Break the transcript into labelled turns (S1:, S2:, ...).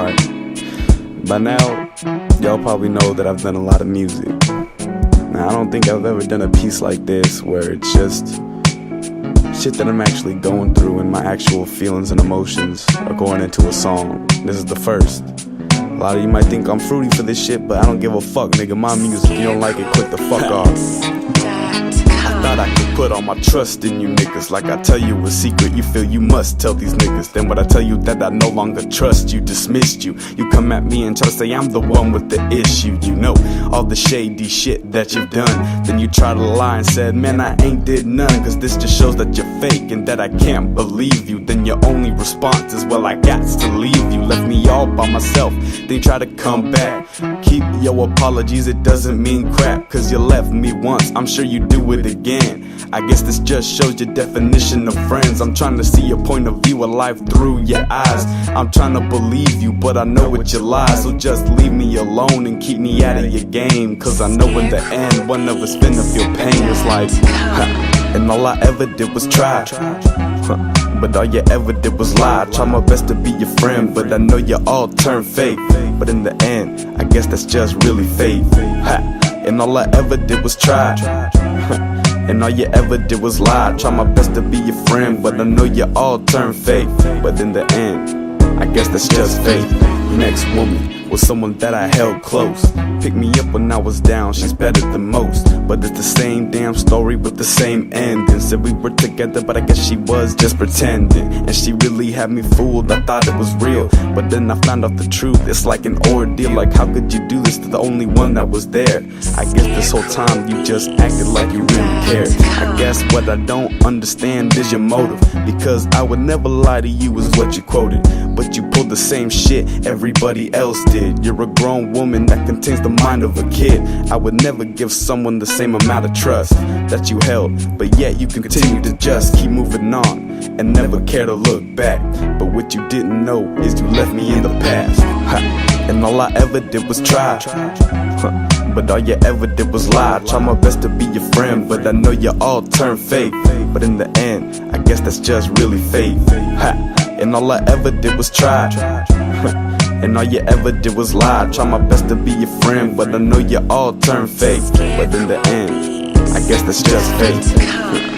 S1: Alright, by now, y'all probably know that I've done a lot of music. Now, I don't think I've ever done a piece like this where it's just shit that I'm actually going through and my actual feelings and emotions are going into a song. This is the first. A lot of you might think I'm fruity for this shit, but I don't give a fuck, nigga. My music, you don't like it, click the fuck off. Thought I could put all my trust in you niggas. Like I tell you a secret, you feel you must tell these niggas. Then when I tell you that I no longer trust you, dismissed you, you come at me and try to say I'm the one with the issue. You know all the shady shit that you've done. Then you try to lie and said, man, I ain't did none. Cause this just shows that you're fake and that I can't believe you. Then your only response is, well, I got to leave you. Left me all by myself, then you try to come back. Keep your apologies, it doesn't mean crap. Cause you left me once, I'm sure you do it again. I guess this just shows your definition of friends. I'm trying to see your point of view of life through your eyes. I'm trying to believe you, but I know it's your lies. So just leave me alone and keep me out of your game. Cause I know in the end, one of us finna feel pain. It's like, and all I ever did was try. But all you ever did was lie. I try my best to be your friend, but I know you all turn fake. But in the end, I guess that's just really fate. And all I ever did was try. And all you ever did was lie. I try my best to be your friend, but I know you all turn fake. But in the end, I guess that's just fate. Next woman was someone that I held close. Picked me up when I was down, she's better than most. But it's the same damn story with the same ending. Said we were together, but I guess she was just pretending. And she really had me fooled, I thought it was real. But then I found out the truth, it's like an ordeal. Like how could you do this to the only one that was there? I guess this whole time you just acted like you really cared. I guess what I don't understand is your motive. Because I would never lie to you is what you quoted. But you pulled the same shit everybody else did. You're a grown woman that contains the mind of a kid. I would never give someone the same amount of trust that you held, but yet you continue to just keep moving on and never care to look back. But what you didn't know is you left me in the past. And all I ever did was try. But all you ever did was lie. I try my best to be your friend, but I know you all turn fake. But in the end, I guess that's just really fate. And all I ever did was try. And all you ever did was lie. I try my best to be your friend, but I know you all turn fake. But in the end, I guess that's just fate.